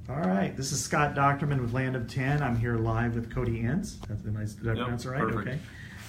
All right, this is Scott Docterman with Land of 10. I'm here live with Cody Ince. Did I pronounce it right? Perfect. Okay.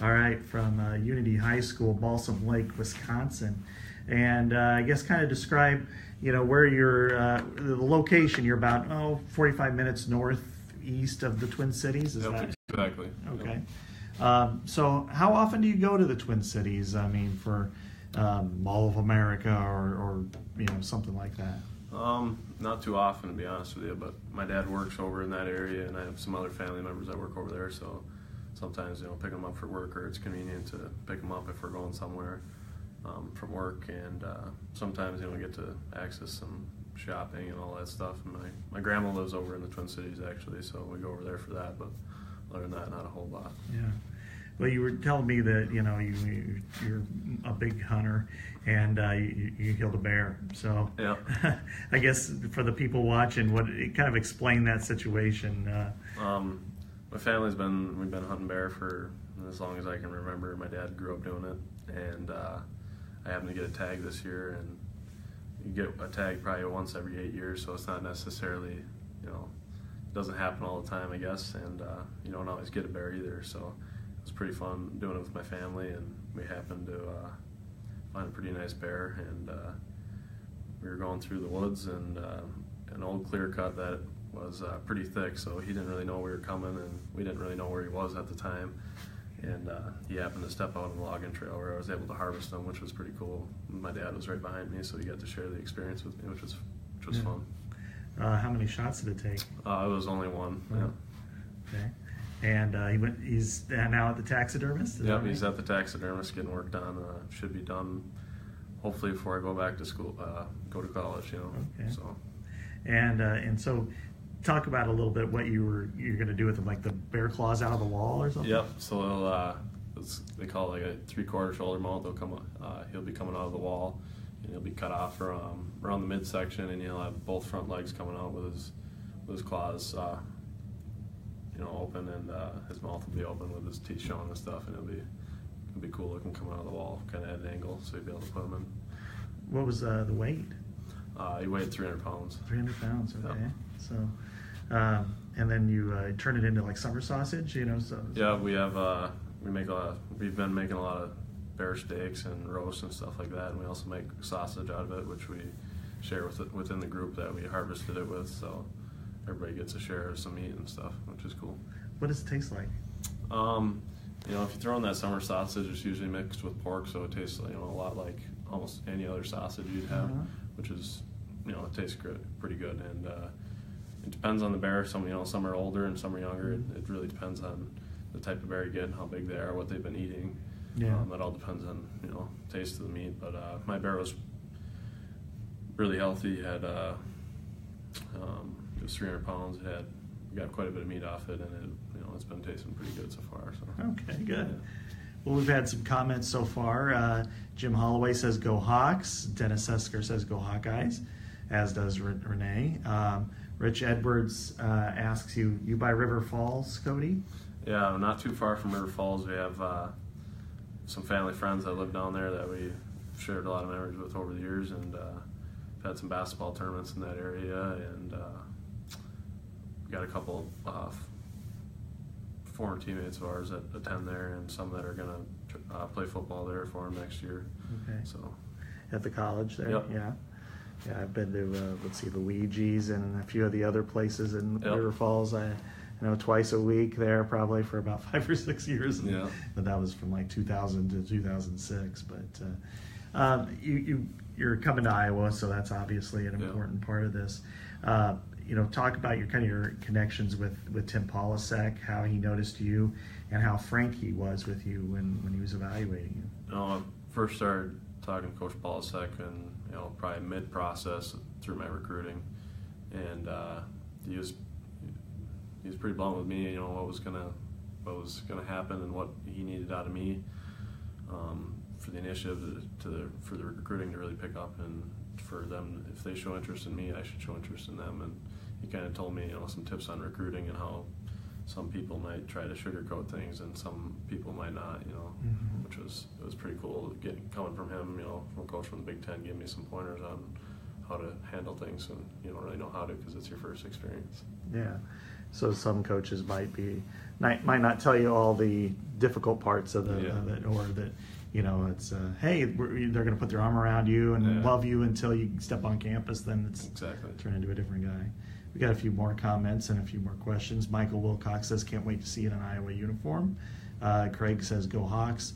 All right, from Unity High School, Balsam Lake, Wisconsin. And I guess kind of describe, where you're, the location. You're about, 45 minutes northeast of the Twin Cities. Is that exactly? Okay. So how often do you go to the Twin Cities? I mean, for Mall of America or something like that? Not too often, to be honest with you, but my dad works over in that area, and I have some other family members that work over there, so sometimes, pick them up for work, or it's convenient to pick them up if we're going somewhere from work, and sometimes, get to access some shopping and all that stuff. And my grandma lives over in the Twin Cities, actually, so we go over there for that, but other than that, not a whole lot. Yeah. Well, you were telling me that you're a big hunter, and you killed a bear. So yeah. I guess for the people watching, kind of explain that situation. My family's we've been hunting bear for as long as I can remember. My dad grew up doing it, and I happened to get a tag this year, and you get a tag probably once every 8 years, so it's not necessarily, it doesn't happen all the time, I guess, and you don't always get a bear either, so it was pretty fun doing it with my family, and we happened to find a pretty nice bear, and we were going through the woods, and an old clear cut that was pretty thick, so he didn't really know we were coming, and we didn't really know where he was at the time, and he happened to step out on the logging trail where I was able to harvest him, which was pretty cool. My dad was right behind me, so he got to share the experience with me, which was Yeah. fun. How many shots did it take? It was only one. Yeah. Okay. And he's now at the taxidermist? Yep, right? He's at the taxidermist getting work done. Should be done hopefully before I go back to school, go to college, Okay. So. And so talk about a little bit what you're going to do with them, like the bear claws out of the wall or something? Yep, so they call it like a 3/4 shoulder mount. He'll be coming out of the wall, and he'll be cut off from around the midsection, and he'll have both front legs coming out with his claws open, and his mouth will be open with his teeth showing and stuff, and it'll be cool looking coming out of the wall, kind of at an angle, so you'll be able to put him in. What was the weight? He weighed 300 pounds. 300 pounds, okay. Yep. So, and then you turn it into like summer sausage, Yeah, we've been making a lot of bear steaks and roasts and stuff like that, and we also make sausage out of it, which we share within the group that we harvested it with, so everybody gets a share of some meat and stuff, which is cool. What does it taste like? If you throw in that summer sausage, it's usually mixed with pork, so it tastes a lot like almost any other sausage you'd have, which is, it tastes pretty good, and it depends on the bear. Some are older and some are younger. It really depends on the type of bear you get and how big they are, what they've been eating. Yeah. That all depends on taste of the meat. But my bear was really healthy. He had it was 300 pounds. We got quite a bit of meat off it, and it's been tasting pretty good so far. So. Okay, good. Yeah. Well, we've had some comments so far. Jim Holloway says go Hawks. Dennis Esker says go Hawkeyes, as does Renee. Rich Edwards asks you by River Falls, Cody? Yeah, not too far from River Falls. We have some family friends that live down there that we've shared a lot of memories with over the years, and had some basketball tournaments in that area, and we got a couple former teammates of ours that attend there, and some that are going to play football there for them next year. Okay. So at the college there? Yep. Yeah. Yeah, I've been to Luigi's and a few of the other places in River Falls. I know twice a week there, probably for about 5 or 6 years. Yeah. But that was from like 2000 to 2006. But you're coming to Iowa, so that's obviously an important part of this. Talk about your connections with Tim Polasek, how he noticed you, and how frank he was with you when he was evaluating you. I first started talking to Coach Polasek, and probably mid-process through my recruiting, and he was pretty blunt with me. What was gonna happen and what he needed out of me for the initiative for the recruiting to really pick up, and for them, if they show interest in me, I should show interest in them. And he kind of told me some tips on recruiting and how some people might try to sugarcoat things and some people might not, which was pretty cool coming from him, from a coach from the Big Ten, giving me some pointers on how to handle things, and you don't really know how to because it's your first experience. Yeah. So some coaches might not tell you all the difficult parts of it, or that, it's hey, they're going to put their arm around you and love you until you step on campus. Then it's turn into a different guy. We got a few more comments and a few more questions. Michael Wilcox says, "Can't wait to see you in an Iowa uniform." Craig says, "Go Hawks."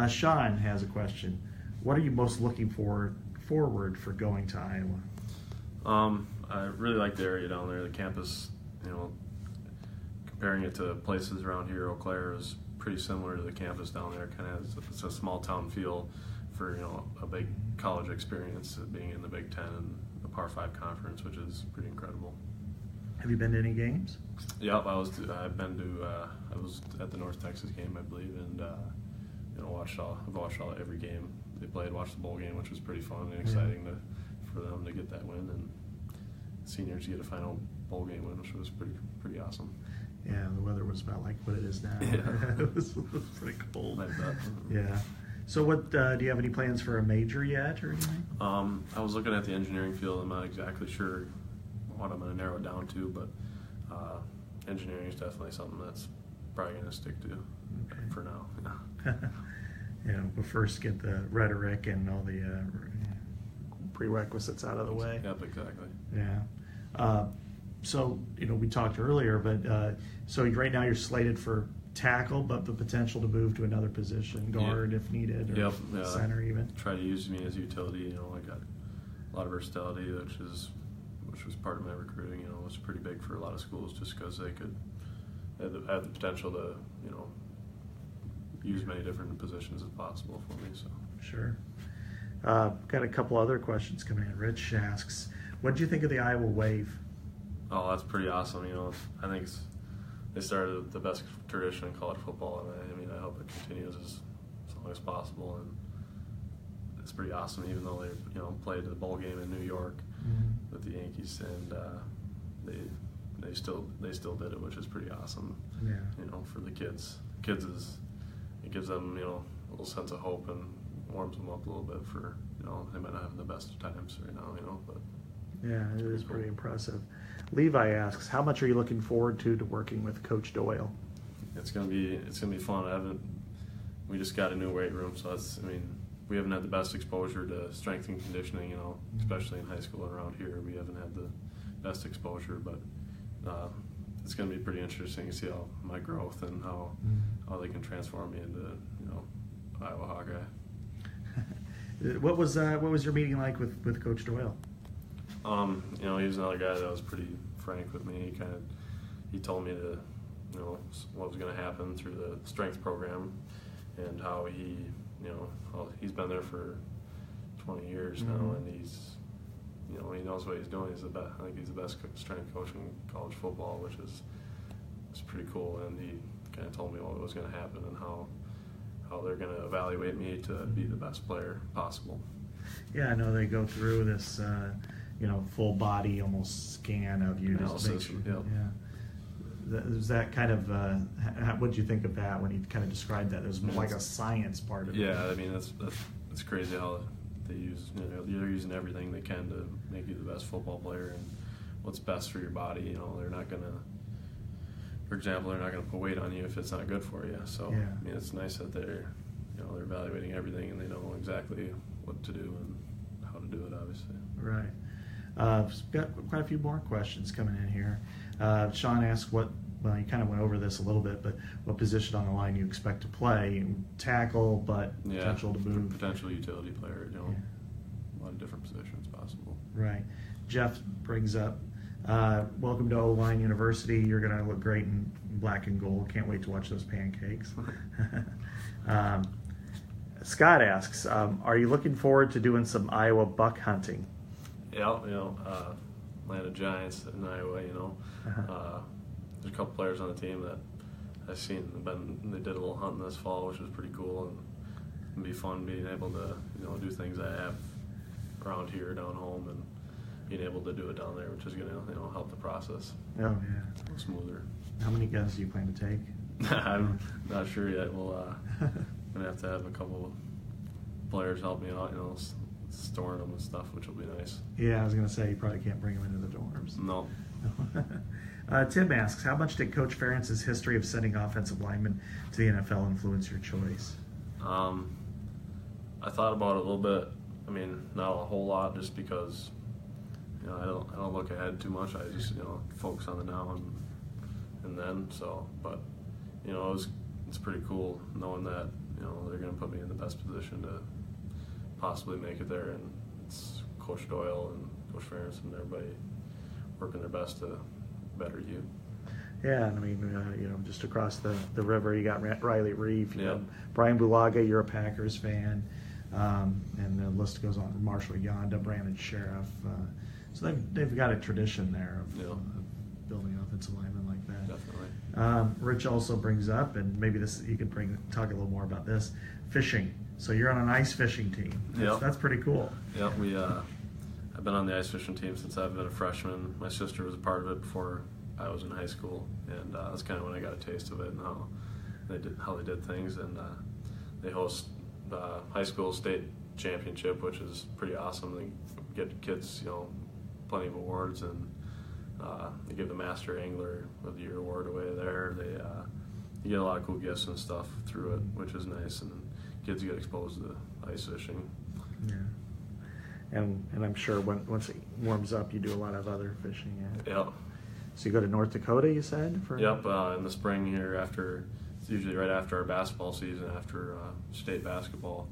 Sean has a question. What are you most looking forward for going to Iowa? I really like the area down there. The campus, comparing it to places around here, Eau Claire is pretty similar to the campus down there. It's a small town feel for a big college experience, being in the Big Ten and the Par 5 conference, which is pretty incredible. Have you been to any games? Yep, I was at the North Texas game, I believe, and I've watched every game they played. Watched the bowl game, which was pretty fun and exciting for them to get that win, and seniors get a final bowl game win, which was pretty awesome. Yeah, the weather was about like what it is now. Yeah. It was pretty cold. Like that. Yeah. So what, do you have any plans for a major yet or anything? I was looking at the engineering field. I'm not exactly sure what I'm going to narrow it down to, but engineering is definitely something that's probably going to stick to for now. Yeah. But first get the rhetoric and all the prerequisites out of the way. Yep, exactly. Yeah. So, we talked earlier, but so right now you're slated for tackle, but the potential to move to another position, guard if needed, or center even. Try to use me as utility. I got a lot of versatility, which was part of my recruiting. It was pretty big for a lot of schools just because they could have the potential to, use many different positions as possible for me. So sure. Got a couple other questions coming in. Rich asks, what did you think of the Iowa Wave? Oh, that's pretty awesome. I think they started the best tradition in college football, and I hope it continues as long as possible. And it's pretty awesome, even though they played the bowl game in New York with the Yankees, and they still did it, which is pretty awesome. Yeah. For the kids. It gives them a little sense of hope and warms them up a little bit for they might not have the best of times right now, but yeah, it is pretty impressive. Levi asks, how much are you looking forward to working with Coach Doyle? It's gonna be fun. We just got a new weight room, so we haven't had the best exposure to strength and conditioning, especially in high school and around here. We haven't had the best exposure, but it's going to be pretty interesting to see how my growth and how they can transform me into Iowa Hawkeye. What was your meeting like with Coach Doyle? He was another guy that was pretty frank with me. He told me what was going to happen through the strength program and how he's been there for 20 years now, and he knows what he's doing. I think he's the best strength coach in college football, which is pretty cool. And he kind of told me what was going to happen and how they're going to evaluate me to be the best player possible. Yeah, I know they go through this, full body almost scan of you. Analysis, just make sure. Yeah. Is that kind of what did you think of that when he kind of described that? It was like a science part of it. Yeah, that's crazy how they use. They're using everything they can to make you the best football player and what's best for your body. They're not gonna, for example, they're not gonna put weight on you if it's not good for you. So yeah. It's nice that they're evaluating everything and they know exactly what to do and how to do it. Obviously. Right. Got quite a few more questions coming in here. Sean asked you kind of went over this a little bit, but what position on the line you expect to play? Tackle, but potential to move. Potential utility player, a lot of different positions possible. Right. Jeff brings up, welcome to O-Line University. You're going to look great in black and gold. Can't wait to watch those pancakes. Scott asks, are you looking forward to doing some Iowa buck hunting? Yeah, Atlanta Giants in Iowa, there's a couple players on the team that I've seen they did a little hunting this fall, which was pretty cool, and it'd be fun being able to do things I have around here down home and being able to do it down there, which is going to help the process. Oh yeah, a little smoother. How many guns do you plan to take? I'm not sure yet. We'll gonna have to have a couple players help me out. storing them and stuff, which will be nice. Yeah, I was going to say you probably can't bring them into the dorms. No. Tim asks, how much did Coach Ferentz's history of sending offensive linemen to the NFL influence your choice? I thought about it a little bit. I mean, not a whole lot, just because I don't look ahead too much. I just focus on the now and then. So, but it's pretty cool knowing that they're going to put me in the best position to possibly make it there, and it's Coach Doyle and Coach Ferentz and everybody working their best to better you. Yeah, and I mean, just across the river, you got Riley Reef, you Yep. got Brian Bulaga, you're a Packers fan, and the list goes on. Marshall Yonda, Brandon Sheriff. So they've got a tradition there of building offensive linemen like that. Definitely. Rich also brings up, and maybe you could talk a little more about this, fishing. So you're on an ice fishing team. That's pretty cool. Yep. I've been on the ice fishing team since I've been a freshman. My sister was a part of it before I was in high school, and that's kind of when I got a taste of it and how they did things. And they host the high school state championship, which is pretty awesome. They get kids, plenty of awards, and they give the Master Angler of the Year award away there. You get a lot of cool gifts and stuff through it, which is nice, and kids get exposed to ice fishing. Yeah. And I'm sure once it warms up, you do a lot of other fishing. Yeah. Yep. So you go to North Dakota, you said? Yep. In the spring here, it's usually right after our basketball season, after state basketball,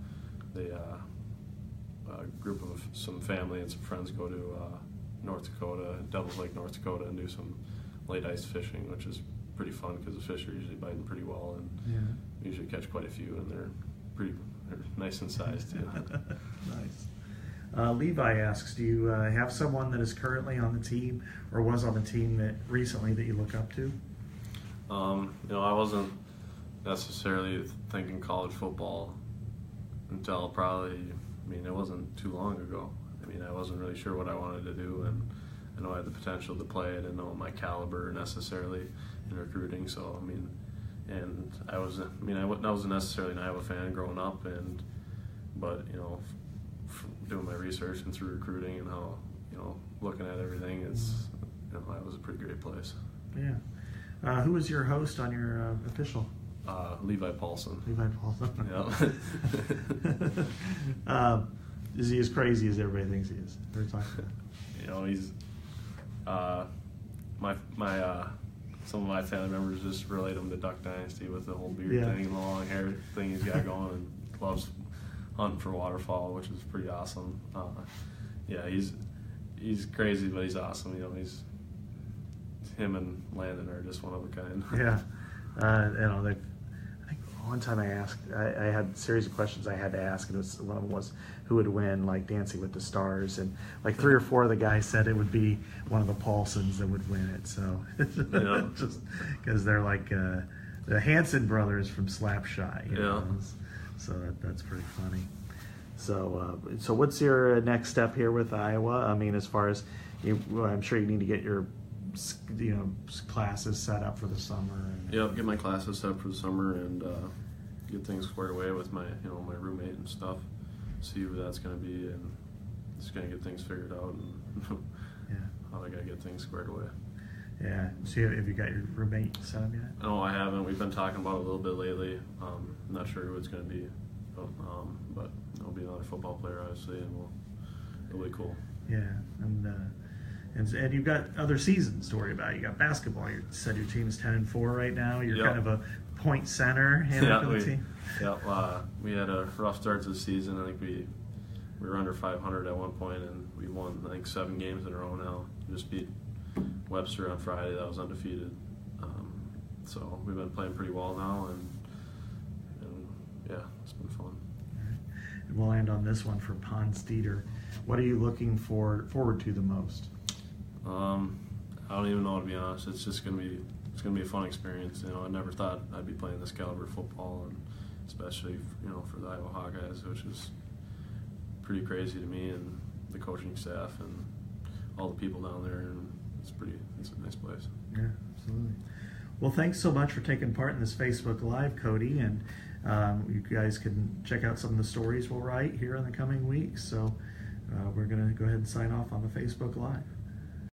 a group of some family and some friends go to North Dakota, Devils Lake, North Dakota, and do some late ice fishing, which is pretty fun because the fish are usually biting pretty well, and we usually catch quite a few, and they're nice in size too. Nice. Levi asks, do you have someone that is currently on the team or was on the team that recently that you look up to? I wasn't necessarily thinking college football until probably, it wasn't too long ago. I wasn't really sure what I wanted to do, and I know I had the potential to play. I didn't know my caliber necessarily in recruiting, so and I wasn't necessarily an Iowa fan growing up, but doing my research and through recruiting and how looking at everything, it's Iowa's a pretty great place. Yeah. Who was your host on your official? Levi Paulson. Levi Paulson. Yeah. Is he as crazy as everybody thinks he is? He's some of my family members just relate him to Duck Dynasty with the whole beard thing and the long hair thing he's got going, and loves hunting for waterfowl, which is pretty awesome. He's crazy, but he's awesome. Him and Landon are just one of a kind. Yeah. I think one time I asked, I had a series of questions I had to ask, and one of them was who would win, like Dancing with the Stars, and like 3 or 4 of the guys said it would be one of the Paulsons that would win it. So just because they're like the Hanson brothers from Slapshot. So that's pretty funny. So what's your next step here with Iowa? As far as I'm sure you need to get your classes set up for the summer. Get my classes set up for the summer and get things squared away with my my roommate and stuff. See who that's going to be, and just going to get things figured out and how I got to get things squared away. Yeah. So have you got your roommate set up yet? No, I haven't. We've been talking about it a little bit lately. I'm not sure who it's going to be, but it'll be another football player, obviously, and it'll be cool. Yeah, and you've got other seasons to worry about. You got basketball. You said your team's 10-4 right now. You're kind of a point center for the team. We had a rough start to the season. I think we were under 500 at one point, and we won 7 games in a row now. We just beat Webster on Friday. That was undefeated. So we've been playing pretty well now, and it's been fun. All right. And we'll end on this one for Pons Dieter. What are you looking forward to the most? I don't even know, to be honest. It's just gonna be a fun experience. I never thought I'd be playing this caliber of football, and especially for the Iowa Hawkeyes, which is pretty crazy to me, and the coaching staff and all the people down there, and it's a nice place. Yeah, absolutely. Well, thanks so much for taking part in this Facebook Live, Cody, and You guys can check out some of the stories we'll write here in the coming weeks. So we're going to go ahead and sign off on the Facebook Live.